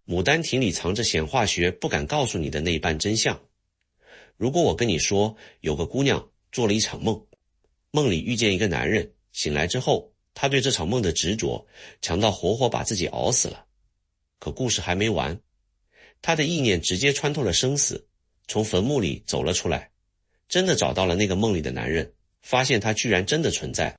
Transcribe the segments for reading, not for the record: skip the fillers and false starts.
牡丹亭里藏着显化学不敢告诉你的那一半真相。如果我跟你说，有个姑娘做了一场梦，梦里遇见一个男人，醒来之后，他对这场梦的执着，强到活活把自己熬死了。可故事还没完，他的意念直接穿透了生死，从坟墓里走了出来，真的找到了那个梦里的男人，发现他居然真的存在。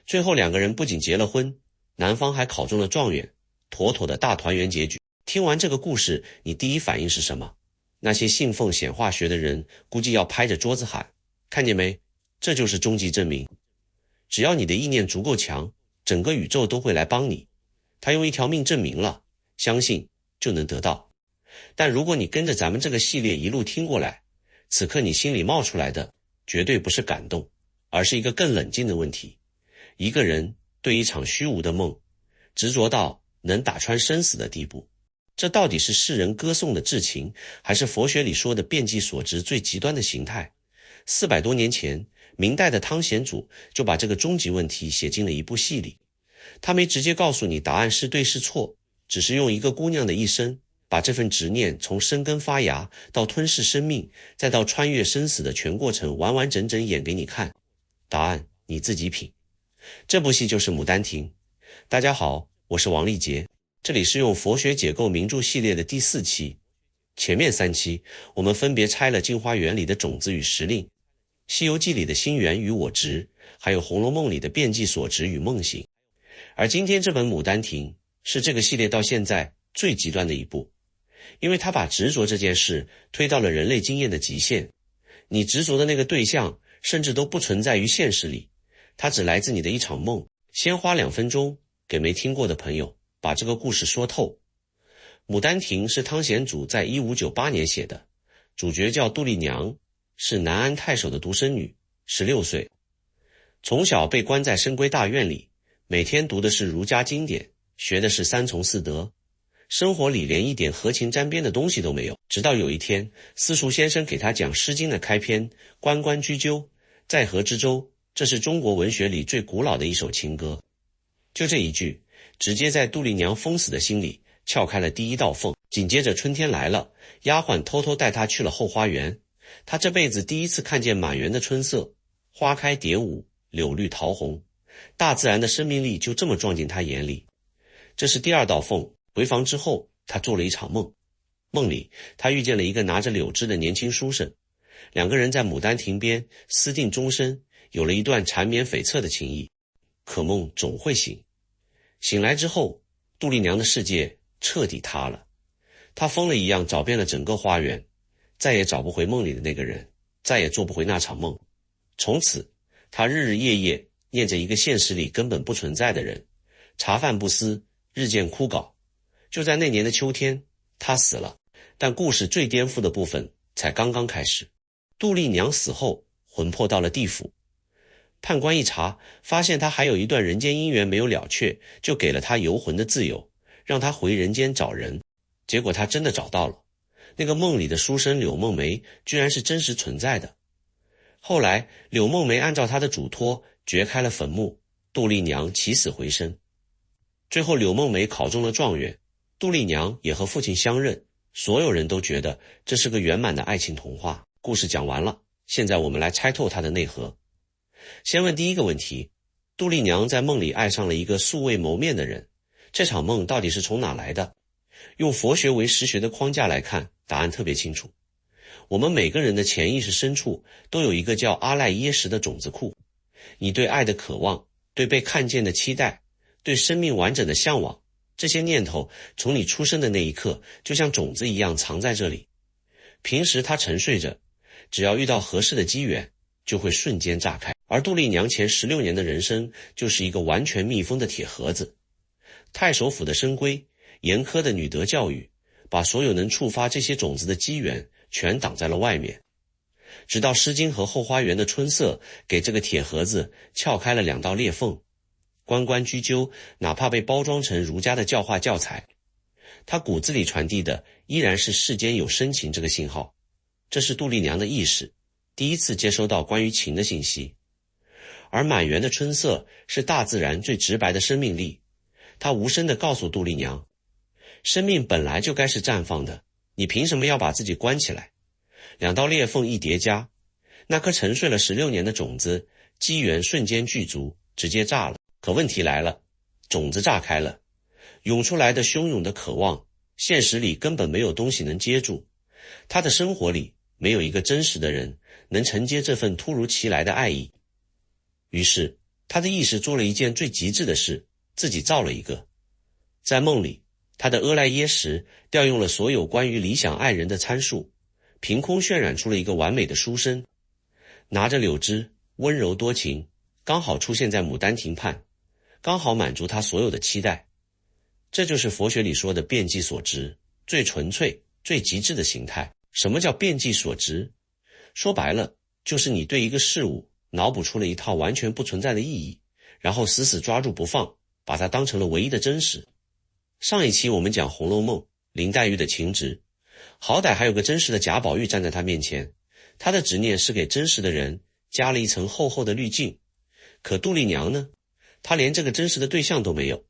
最后两个人不仅结了婚，男方还考中了状元，妥妥的大团圆结局。听完这个故事，你第一反应是什么？那些信奉显化学的人估计要拍着桌子喊，看见没？这就是终极证明。只要你的意念足够强，整个宇宙都会来帮你。他用一条命证明了，相信就能得到。但如果你跟着咱们这个系列一路听过来，此刻你心里冒出来的绝对不是感动，而是一个更冷静的问题。一个人对一场虚无的梦，执着到能打穿生死的地步，这到底是世人歌颂的至情，还是佛学里说的遍计所值最极端的形态？400多年前，明代的汤显祖就把这个终极问题写进了一部戏里。他没直接告诉你答案是对是错，只是用一个姑娘的一生，把这份执念从生根发芽到吞噬生命，再到穿越生死的全过程完完整整演给你看。答案你自己品。这部戏就是《牡丹亭》。大家好，我是王立杰，这里是用佛学解构名著系列的第4期。前面3期我们分别拆了《镜花缘》里的种子与时令，《西游记》里的心源与我执，还有《红楼梦》里的遍计所值与梦醒。而今天这本《牡丹亭》是这个系列到现在最极端的一部，因为它把执着这件事推到了人类经验的极限。你执着的那个对象甚至都不存在于现实里，它只来自你的一场梦。先花2分钟给没听过的朋友把这个故事说透。牡丹亭是汤显祖在1598年写的，主角叫杜丽娘，是南安太守的独生女，16岁。从小被关在深闺大院里，每天读的是儒家经典，学的是3从4德，生活里连一点合情沾边的东西都没有。直到有一天，私塾先生给他讲《诗经》的开篇“关关雎鸠，在河之洲”，这是中国文学里最古老的一首情歌。就这一句，直接在杜丽娘封死的心里撬开了第一道缝。紧接着春天来了，丫鬟偷偷带她去了后花园。她这辈子第一次看见满园的春色，花开蝶舞，柳绿桃红，大自然的生命力就这么撞进她眼里。这是第2道缝。回房之后，她做了一场梦。梦里，她遇见了一个拿着柳枝的年轻书生，两个人在牡丹亭边私定终身，有了一段缠绵悱恻的情谊。可梦总会醒。醒来之后，杜丽娘的世界彻底塌了。她疯了一样找遍了整个花园，再也找不回梦里的那个人，再也做不回那场梦。从此，她日日夜夜念着一个现实里根本不存在的人，茶饭不思，日渐枯槁。就在那年的秋天，她死了。但故事最颠覆的部分才刚刚开始。杜丽娘死后，魂魄到了地府。判官一查，发现他还有一段人间姻缘没有了却，就给了他游魂的自由，让他回人间找人。结果他真的找到了，那个梦里的书生柳梦梅居然是真实存在的。后来柳梦梅按照他的嘱托掘开了坟墓，杜丽娘起死回生。最后柳梦梅考中了状元，杜丽娘也和父亲相认，所有人都觉得这是个圆满的爱情童话。故事讲完了，现在我们来拆透它的内核。先问第一个问题，杜丽娘在梦里爱上了一个素未谋面的人，这场梦到底是从哪来的？用佛学为实学的框架来看，答案特别清楚。我们每个人的潜意识深处都有一个叫阿赖耶识的种子库，你对爱的渴望，对被看见的期待，对生命完整的向往，这些念头从你出生的那一刻就像种子一样藏在这里。平时它沉睡着，只要遇到合适的机缘，就会瞬间炸开。而杜丽娘前16年的人生就是一个完全密封的铁盒子。太守府的深闺，严苛的女德教育，把所有能触发这些种子的机缘全挡在了外面。直到诗经和后花园的春色给这个铁盒子撬开了2道裂缝。关关雎鸠哪怕被包装成儒家的教化教材，它骨子里传递的依然是世间有深情这个信号。这是杜丽娘的意识第一次接收到关于情的信息。而满园的春色是大自然最直白的生命力，它无声地告诉杜丽娘，生命本来就该是绽放的，你凭什么要把自己关起来？两道裂缝一叠加，那颗沉睡了16年的种子，机缘瞬间具足，直接炸了。可问题来了，种子炸开了，涌出来的汹涌的渴望，现实里根本没有东西能接住，他的生活里没有一个真实的人能承接这份突如其来的爱意。于是他的意识做了一件最极致的事，自己造了一个。在梦里，他的阿赖耶识调用了所有关于理想爱人的参数，凭空渲染出了一个完美的书生，拿着柳枝，温柔多情，刚好出现在牡丹亭畔，刚好满足他所有的期待。这就是佛学里说的遍计所值，最纯粹最极致的形态。什么叫遍计所值？说白了，就是你对一个事物脑补出了一套完全不存在的意义，然后死死抓住不放，把它当成了唯一的真实。上一期我们讲《红楼梦》，林黛玉的情执，好歹还有个真实的贾宝玉站在她面前，她的执念是给真实的人加了一层厚厚的滤镜。可杜丽娘呢？她连这个真实的对象都没有，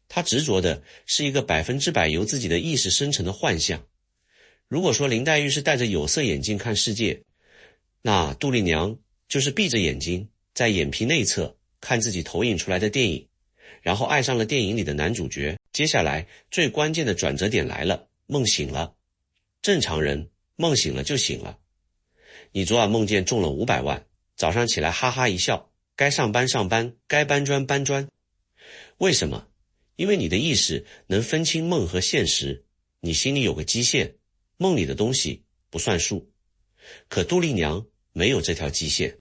她执着的是一个100%由自己的意识生成的幻象。如果说林黛玉是戴着有色眼镜看世界，那杜丽娘就是闭着眼睛在眼皮内侧看自己投影出来的电影，然后爱上了电影里的男主角。接下来最关键的转折点来了，梦醒了。正常人梦醒了就醒了。你昨晚梦见中了500万，早上起来哈哈一笑，该上班上班，该搬砖搬砖。为什么？因为你的意识能分清梦和现实，你心里有个基线，梦里的东西不算数。可杜丽娘没有这条基线，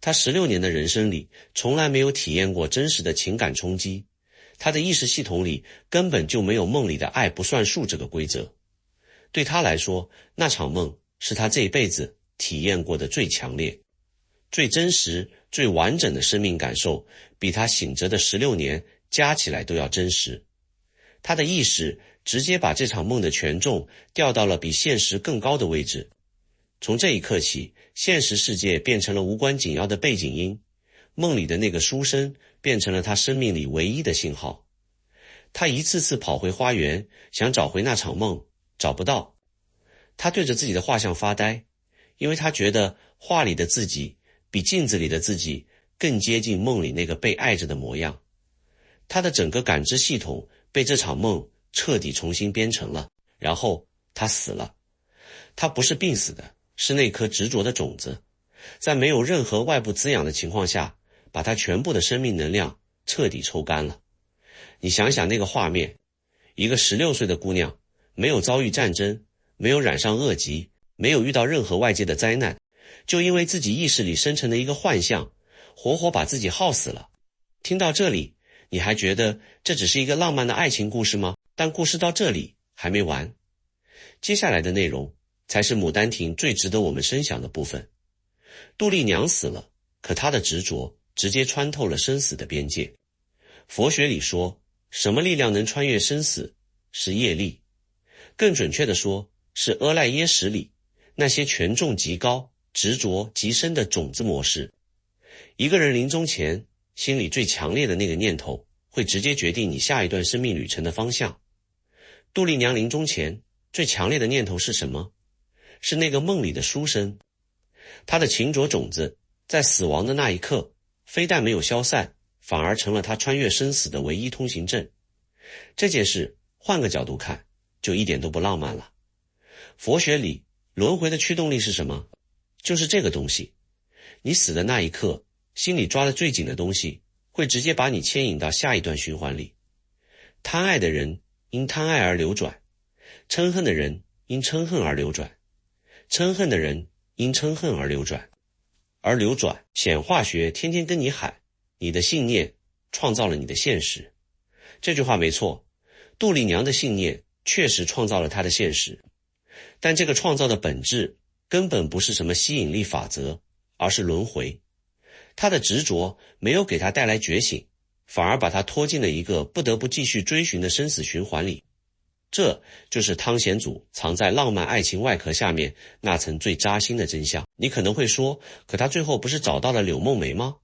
她16年的人生里从来没有体验过真实的情感冲击，她的意识系统里根本就没有梦里的爱不算数这个规则。对她来说，那场梦是她这一辈子体验过的最强烈、最真实、最完整的生命感受，比她醒着的16年加起来都要真实。她的意识直接把这场梦的权重调到了比现实更高的位置。从这一刻起，现实世界变成了无关紧要的背景音，梦里的那个书生变成了他生命里唯一的信号。他一次次跑回花园，想找回那场梦，找不到。他对着自己的画像发呆，因为他觉得画里的自己比镜子里的自己更接近梦里那个被爱着的模样。他的整个感知系统被这场梦彻底重新编程了，然后他死了。他不是病死的，是那颗执着的种子，在没有任何外部滋养的情况下，把他全部的生命能量彻底抽干了。你想想那个画面，一个16岁的姑娘，没有遭遇战争，没有染上恶疾，没有遇到任何外界的灾难，就因为自己意识里生成的一个幻象，活活把自己耗死了。听到这里，你还觉得这只是一个浪漫的爱情故事吗？但故事到这里还没完，接下来的内容才是牡丹亭最值得我们深想的部分。杜丽娘死了，可她的执着直接穿透了生死的边界。佛学里说，什么力量能穿越生死？是业力。更准确地说，是阿赖耶识里那些权重极高、执着极深的种子模式。一个人临终前心里最强烈的那个念头，会直接决定你下一段生命旅程的方向。杜丽娘临终前最强烈的念头是什么？是那个梦里的书生。他的情着种子在死亡的那一刻，非但没有消散，反而成了他穿越生死的唯一通行证。这件事换个角度看，就一点都不浪漫了。佛学里轮回的驱动力是什么？就是这个东西。你死的那一刻，心里抓得最紧的东西，会直接把你牵引到下一段循环里。贪爱的人因贪爱而流转，嗔恨的人因嗔恨而流转，嗔恨的人因嗔恨而流转。而流转，显化学天天跟你喊，你的信念创造了你的现实。这句话没错，杜丽娘的信念确实创造了她的现实，但这个创造的本质根本不是什么吸引力法则，而是轮回。她的执着没有给她带来觉醒，反而把她拖进了一个不得不继续追寻的生死循环里。这就是汤显祖藏在浪漫爱情外壳下面那层最扎心的真相。你可能会说，可他最后不是找到了柳梦梅吗？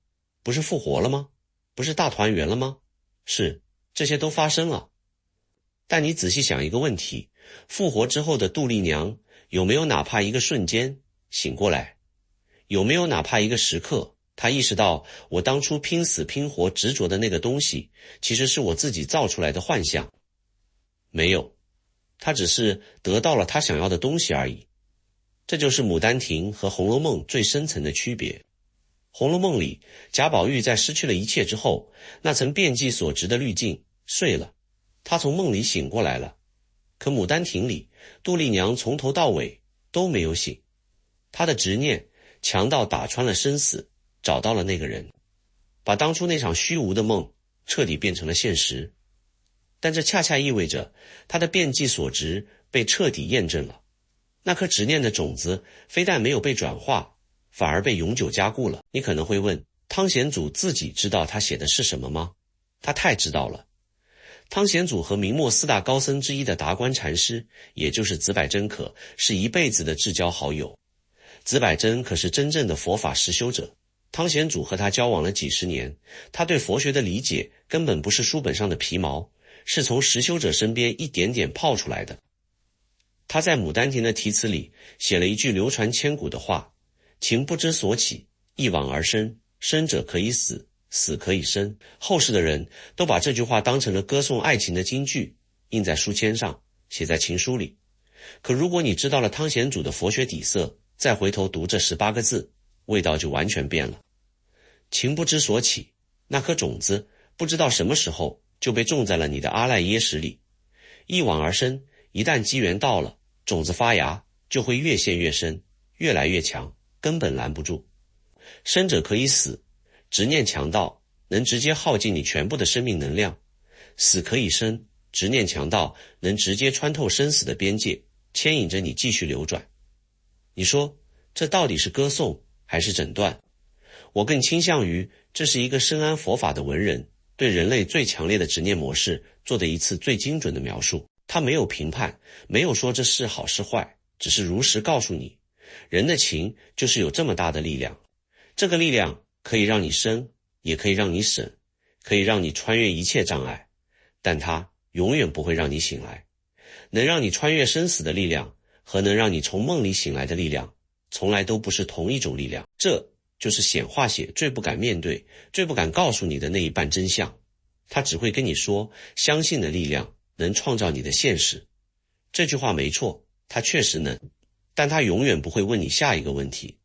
不是复活了吗？不是大团圆了吗？是，这些都发生了。但你仔细想一个问题，复活之后的杜丽娘有没有哪怕一个瞬间醒过来？有没有哪怕一个时刻，她意识到我当初拼死拼活执着的那个东西，其实是我自己造出来的幻象？没有，她只是得到了她想要的东西而已。这就是《牡丹亭》和《红楼梦》最深层的区别。《红楼梦》里，贾宝玉在失去了一切之后，那层遍计所执的滤镜碎了，他从梦里醒过来了。可《牡丹亭》里，杜丽娘从头到尾都没有醒，她的执念强到打穿了生死，找到了那个人，把当初那场虚无的梦彻底变成了现实。但这恰恰意味着她的遍计所执被彻底验证了。那颗执念的种子非但没有被转化，反而被永久加固了。你可能会问，汤显祖自己知道他写的是什么吗？他太知道了。汤显祖和明末四大高僧之一的达观禅师，也就是紫柏真可是一辈子的至交好友。紫柏真可是真正的佛法实修者，汤显祖和他交往了几十年，他对佛学的理解根本不是书本上的皮毛，是从实修者身边一点点泡出来的。他在《牡丹亭》的题词里写了一句流传千古的话：情不知所起，一往而深，生者可以死，死可以生。后世的人都把这句话当成了歌颂爱情的金句，印在书签上，写在情书里。可如果你知道了汤显祖的佛学底色，再回头读这18个字，味道就完全变了。情不知所起，那颗种子不知道什么时候就被种在了你的阿赖耶识里。一往而深，一旦机缘到了，种子发芽就会越陷越深，越来越强，根本拦不住。生者可以死，执念强到能直接耗尽你全部的生命能量；死可以生，执念强到能直接穿透生死的边界，牵引着你继续流转。你说这到底是歌颂还是诊断？我更倾向于这是一个深谙佛法的文人对人类最强烈的执念模式做的一次最精准的描述。他没有评判，没有说这是好是坏，只是如实告诉你，人的情就是有这么大的力量。这个力量可以让你生，也可以让你省，可以让你穿越一切障碍，但它永远不会让你醒来。能让你穿越生死的力量和能让你从梦里醒来的力量，从来都不是同一种力量。这就是显化写最不敢面对、最不敢告诉你的那一半真相。他只会跟你说，相信的力量能创造你的现实。这句话没错，它确实能，但它永远不会问你下一个问题，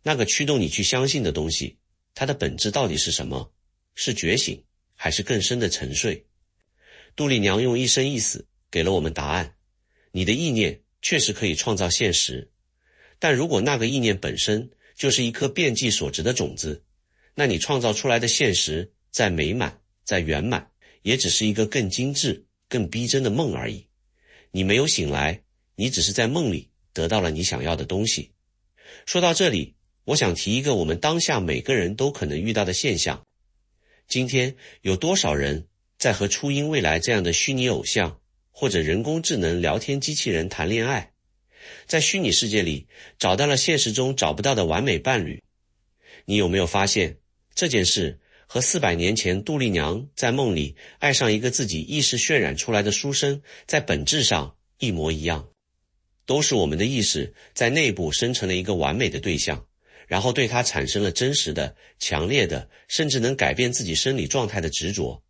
那个驱动你去相信的东西，它的本质到底是什么？是觉醒，还是更深的沉睡？杜丽娘用一生一死给了我们答案。你的意念确实可以创造现实，但如果那个意念本身就是一颗遍计所执的种子，那你创造出来的现实再美满、再圆满，也只是一个更精致、更逼真的梦而已。你没有醒来，你只是在梦里得到了你想要的东西。说到这里，我想提一个我们当下每个人都可能遇到的现象。今天有多少人在和初音未来这样的虚拟偶像或者人工智能聊天机器人谈恋爱，在虚拟世界里找到了现实中找不到的完美伴侣？你有没有发现，这件事和400年前杜丽娘在梦里爱上一个自己意识渲染出来的书生在本质上一模一样？都是我们的意识在内部生成了一个完美的对象，然后对它产生了真实的、强烈的，甚至能改变自己生理状态的执着。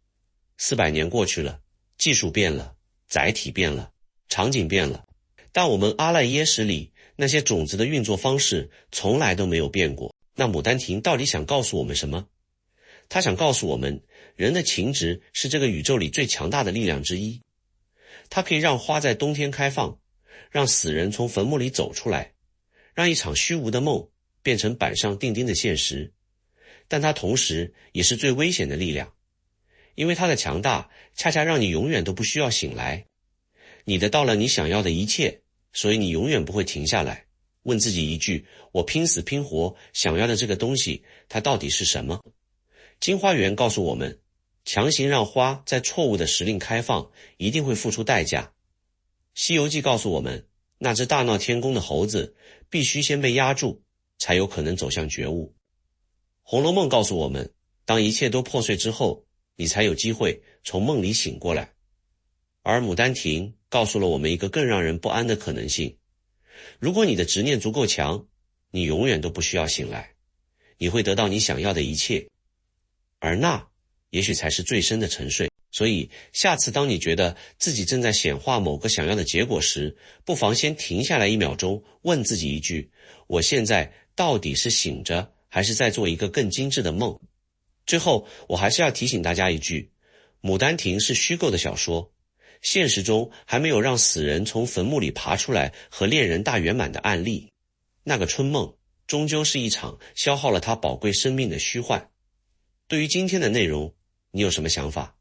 400年过去了，技术变了，载体变了，场景变了，但我们阿赖耶识里那些种子的运作方式从来都没有变过。那《牡丹亭》到底想告诉我们什么？他想告诉我们，人的情执是这个宇宙里最强大的力量之一。它可以让花在冬天开放，让死人从坟墓里走出来，让一场虚无的梦变成板上钉钉的现实。但它同时也是最危险的力量，因为它的强大恰恰让你永远都不需要醒来。你得到了你想要的一切，所以你永远不会停下来，问自己一句，我拼死拼活想要的这个东西，它到底是什么？金花园告诉我们，强行让花在错误的时令开放，一定会付出代价。西游记告诉我们，那只大闹天宫的猴子必须先被压住，才有可能走向觉悟。红楼梦告诉我们，当一切都破碎之后，你才有机会从梦里醒过来。而《牡丹亭》告诉了我们一个更让人不安的可能性：如果你的执念足够强，你永远都不需要醒来，你会得到你想要的一切，而那也许才是最深的沉睡。所以下次当你觉得自己正在显化某个想要的结果时，不妨先停下来1秒钟，问自己一句：我现在到底是醒着，还是在做一个更精致的梦？最后，我还是要提醒大家一句，《牡丹亭》是虚构的小说，现实中还没有让死人从坟墓里爬出来和恋人大圆满的案例。那个春梦终究是一场消耗了他宝贵生命的虚幻。对于今天的内容，你有什么想法？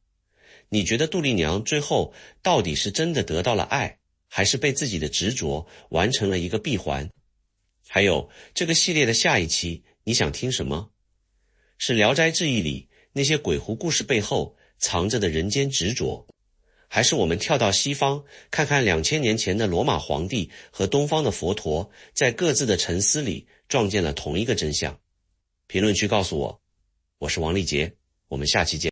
你觉得杜丽娘最后到底是真的得到了爱，还是被自己的执着完成了一个闭环？还有，这个系列的下一期你想听什么？是《聊斋志异》里那些鬼狐故事背后藏着的人间执着，还是我们跳到西方，看看2000年前的罗马皇帝和东方的佛陀在各自的沉思里撞见了同一个真相？评论区告诉我。我是王立杰，我们下期见。